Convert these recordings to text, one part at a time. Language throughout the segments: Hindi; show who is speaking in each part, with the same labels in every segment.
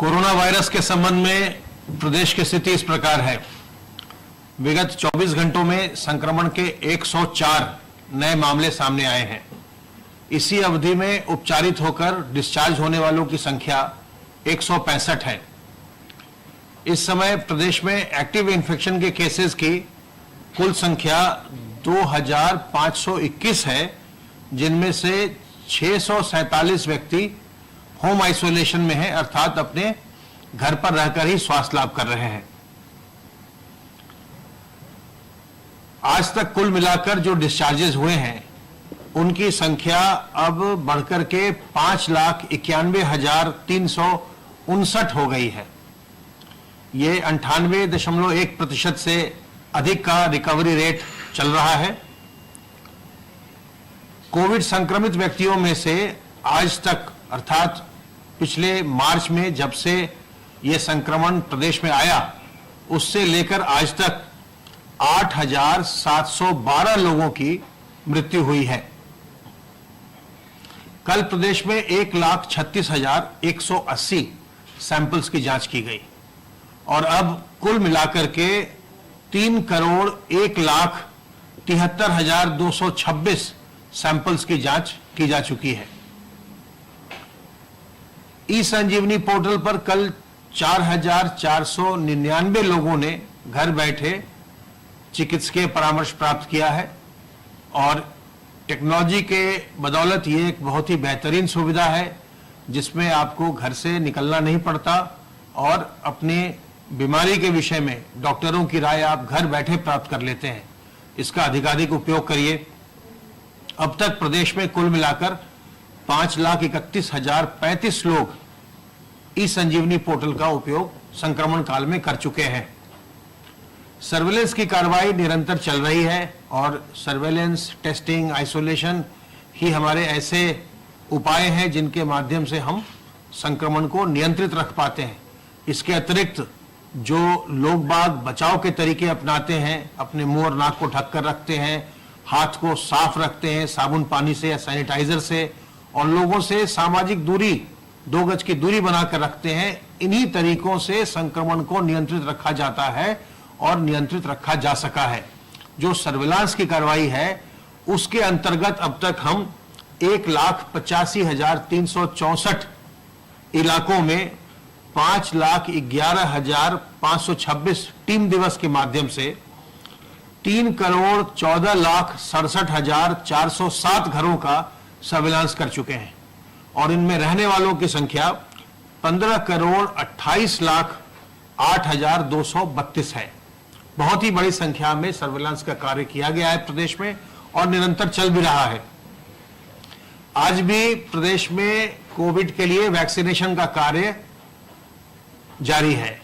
Speaker 1: कोरोना वायरस के संबंध में प्रदेश की स्थिति इस प्रकार है। विगत 24 घंटों में संक्रमण के 104 नए मामले सामने आए हैं। इसी अवधि में उपचारित होकर डिस्चार्ज होने वालों की संख्या 165 है। इस समय प्रदेश में एक्टिव इन्फेक्शन के केसेस की कुल संख्या 2521 है, जिनमें से 647 व्यक्ति होम आइसोलेशन में हैं, अर्थात अपने घर पर रहकर ही स्वास्थ्य लाभ कर रहे हैं। आज तक कुल मिलाकर जो डिस्चार्जेस हुए हैं उनकी संख्या अब बढ़कर के 5,91,359 हो गई है। ये 98.1% से अधिक का रिकवरी रेट चल रहा है। कोविड संक्रमित व्यक्तियों में से आज तक अर्थात पिछले मार्च में जब से ये संक्रमण प्रदेश में आया उससे लेकर आज तक 8,712 लोगों की मृत्यु हुई है। कल प्रदेश में 1,36,180 सैंपल्स की जांच की गई और अब कुल मिलाकर के 3,01,73,226 सैंपल्स की जांच की जा चुकी है। ई संजीवनी पोर्टल पर कल 4,499 लोगों ने घर बैठे चिकित्सकीय परामर्श प्राप्त किया है और टेक्नोलॉजी के बदौलत ये एक बहुत ही बेहतरीन सुविधा है जिसमें आपको घर से निकलना नहीं पड़ता और अपनी बीमारी के विषय में डॉक्टरों की राय आप घर बैठे प्राप्त कर लेते हैं। इसका अधिकाधिक उपयोग करिए। अब तक प्रदेश में कुल मिलाकर 5,31,035 लोग ई संजीवनी पोर्टल का उपयोग संक्रमण काल में कर चुके हैं। सर्वेलेंस की कार्रवाई निरंतर चल रही है और सर्वेलेंस, टेस्टिंग, आइसोलेशन ही हमारे ऐसे उपाय हैं जिनके माध्यम से हम संक्रमण को नियंत्रित रख पाते हैं। इसके अतिरिक्त जो लोग बाग बचाव के तरीके अपनाते हैं, अपने मुंह और नाक को ढक कर रखते हैं, हाथ को साफ रखते हैं साबुन पानी से या सैनिटाइजर से, और लोगों से सामाजिक दूरी 2 गज की दूरी बनाकर रखते हैं, इन्हीं तरीकों से संक्रमण को नियंत्रित रखा जाता है और नियंत्रित रखा जा सका है। जो सर्विलांस की कार्रवाई है उसके अंतर्गत अब तक हम 1,85,364 इलाकों में 5,11,526 टीम दिवस के माध्यम से 3,14,67,407 घरों का सर्विलांस कर चुके हैं और इनमें रहने वालों की संख्या 15,28,08,232 है। बहुत ही बड़ी संख्या में सर्विलांस का कार्य किया गया है प्रदेश में और निरंतर चल भी रहा है। आज भी प्रदेश में कोविड के लिए वैक्सीनेशन का कार्य जारी है।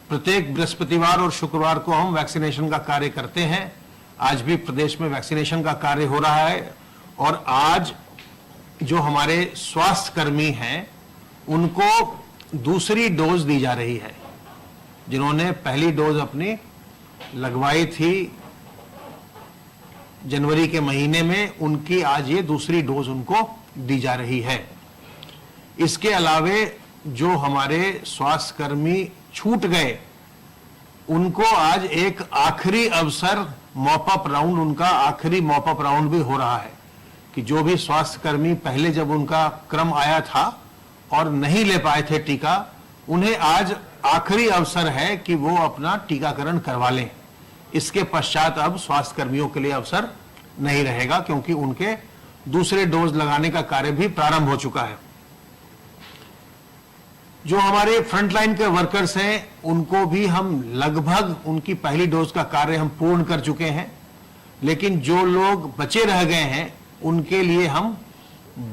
Speaker 1: प्रत्येक बृहस्पतिवार और शुक्रवार को हम वैक्सीनेशन का कार्य करते हैं। आज भी प्रदेश में वैक्सीनेशन का कार्य हो रहा है और आज जो हमारे स्वास्थ्य कर्मी हैं उनको दूसरी डोज दी जा रही है। जिन्होंने पहली डोज अपनी लगवाई थी जनवरी के महीने में, उनकी आज ये दूसरी डोज उनको दी जा रही है। इसके अलावे जो हमारे स्वास्थ्य कर्मी छूट गए उनको आज एक आखिरी अवसर मॉपअप राउंड, उनका आखिरी मॉपअप राउंड भी हो रहा है कि जो भी स्वास्थ्य कर्मी पहले जब उनका क्रम आया था और नहीं ले पाए थे टीका, उन्हें आज आखिरी अवसर है कि वो अपना टीकाकरण करवा लें। इसके पश्चात अब स्वास्थ्य कर्मियों के लिए अवसर नहीं रहेगा क्योंकि उनके दूसरे डोज लगाने का कार्य भी प्रारंभ हो चुका है। जो हमारे फ्रंटलाइन के वर्कर्स हैं उनको भी हम लगभग उनकी पहली डोज का कार्य हम पूर्ण कर चुके हैं, लेकिन जो लोग बचे रह गए हैं उनके लिए हम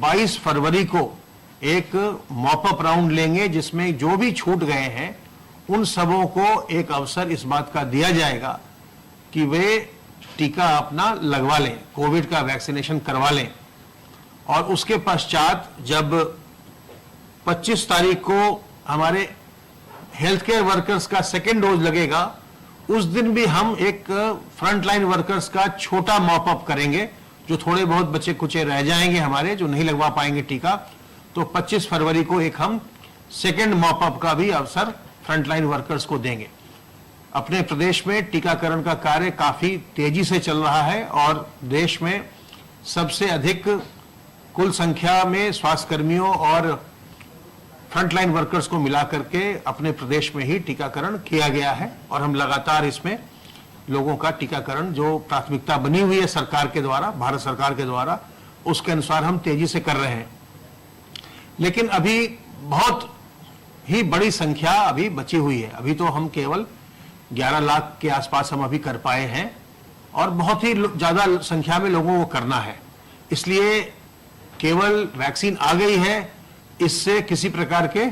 Speaker 1: 22 फरवरी को एक मॉपअप राउंड लेंगे जिसमें जो भी छूट गए हैं उन सबों को एक अवसर इस बात का दिया जाएगा कि वे टीका अपना लगवा लें, कोविड का वैक्सीनेशन करवा लें। और उसके पश्चात जब 25 तारीख को हमारे हेल्थ केयर वर्कर्स का सेकेंड डोज लगेगा, उस दिन भी हम एक फ्रंटलाइन वर्कर्स का छोटा मॉपअप करेंगे। जो थोड़े बहुत बच्चे कुचे रह जाएंगे हमारे, जो नहीं लगवा पाएंगे टीका, तो 25 फरवरी को एक हम सेकेंड मॉपअप का भी अवसर फ्रंटलाइन वर्कर्स को देंगे। अपने प्रदेश में टीकाकरण का कार्य काफी तेजी से चल रहा है और देश में सबसे अधिक कुल संख्या में स्वास्थ्य कर्मियों और फ्रंटलाइन वर्कर्स को मिलाकर के अपने प्रदेश में ही टीकाकरण किया गया है और हम लगातार इसमें लोगों का टीकाकरण जो प्राथमिकता बनी हुई है सरकार के द्वारा, भारत सरकार के द्वारा, उसके अनुसार हम तेजी से कर रहे हैं। लेकिन अभी बहुत ही बड़ी संख्या अभी बची हुई है। अभी तो हम केवल 11 लाख के आसपास हम अभी कर पाए हैं और बहुत ही ज्यादा संख्या में लोगों को करना है। इसलिए केवल वैक्सीन आ गई है, इससे किसी प्रकार के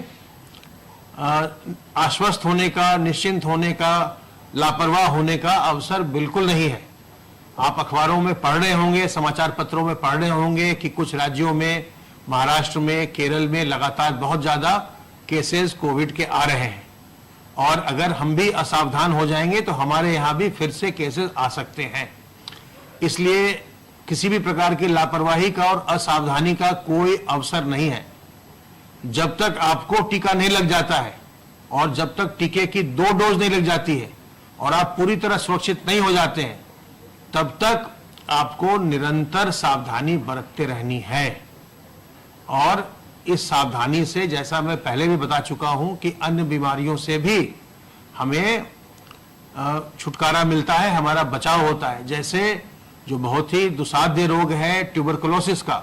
Speaker 1: आश्वस्त होने का, निश्चिंत होने का, लापरवाह होने का अवसर बिल्कुल नहीं है। आप अखबारों में पढ़ रहे होंगे, समाचार पत्रों में पढ़ रहे होंगे कि कुछ राज्यों में, महाराष्ट्र में, केरल में लगातार बहुत ज्यादा केसेस कोविड के आ रहे हैं और अगर हम भी असावधान हो जाएंगे तो हमारे यहां भी फिर से केसेस आ सकते हैं। इसलिए किसी भी प्रकार की लापरवाही का और असावधानी का कोई अवसर नहीं है। जब तक आपको टीका नहीं लग जाता है और जब तक टीके की 2 डोज नहीं लग जाती है और आप पूरी तरह सुरक्षित नहीं हो जाते हैं, तब तक आपको निरंतर सावधानी बरतते रहनी है। और इस सावधानी से, जैसा मैं पहले भी बता चुका हूं, कि अन्य बीमारियों से भी हमें छुटकारा मिलता है, हमारा बचाव होता है। जैसे जो बहुत ही दुस्साध्य रोग है ट्यूबरकुलोसिस का,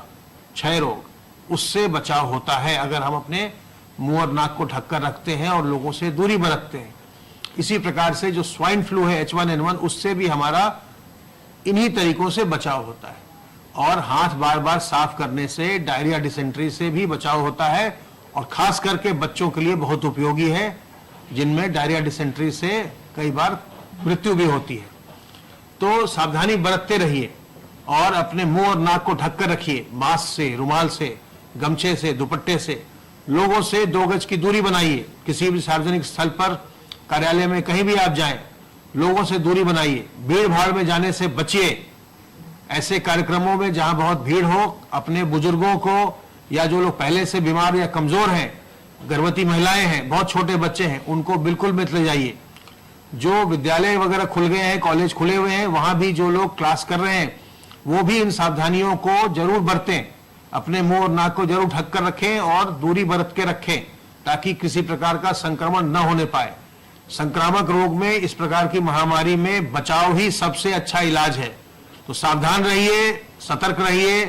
Speaker 1: क्षय रोग, उससे बचाव होता है अगर हम अपने मुंह और नाक को ढककर रखते हैं और लोगों से दूरी बरतते हैं। इसी प्रकार से जो स्वाइन फ्लू है H1N1, उससे भी हमारा इन्हीं तरीकों से बचाव होता है। और हाथ बार बार साफ करने से, डायरिया, डिसेंट्री से भी बचाव होता है और खास करके बच्चों के लिए बहुत उपयोगी है, जिनमें डायरिया, डिसेंट्री से कई बार मृत्यु भी होती है। तो सावधानी बरतते रहिए और अपने मुंह और नाक को ढककर रखिए, मास्क से, रुमाल से, गमछे से, दुपट्टे से। लोगों से 2 गज की दूरी बनाइए। किसी भी सार्वजनिक स्थल पर, कार्यालय में, कहीं भी आप जाएं, लोगों से दूरी बनाइए। भीड़ भाड़ में जाने से बचिए। ऐसे कार्यक्रमों में जहां बहुत भीड़ हो, अपने बुजुर्गों को या जो लोग पहले से बीमार या कमजोर हैं, गर्भवती महिलाएं हैं, बहुत छोटे बच्चे हैं, उनको बिल्कुल मत ले जाइए। जो विद्यालय वगैरह खुल गए हैं, कॉलेज खुले हुए हैं, वहां भी जो लोग क्लास कर रहे हैं, वो भी इन सावधानियों को जरूर बरतें। अपने मुंह और नाक को जरूर ढक कर रखें और दूरी बरत के रखें, ताकि किसी प्रकार का संक्रमण न होने पाए। संक्रामक रोग में, इस प्रकार की महामारी में बचाव ही सबसे अच्छा इलाज है। तो सावधान रहिए, सतर्क रहिए।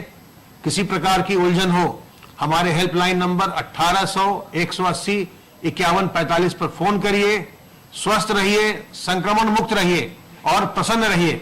Speaker 1: किसी प्रकार की उलझन हो, हमारे हेल्पलाइन नंबर 1800 180 5145 पर फोन करिए। स्वस्थ रहिए, संक्रमण मुक्त रहिए और प्रसन्न रहिए।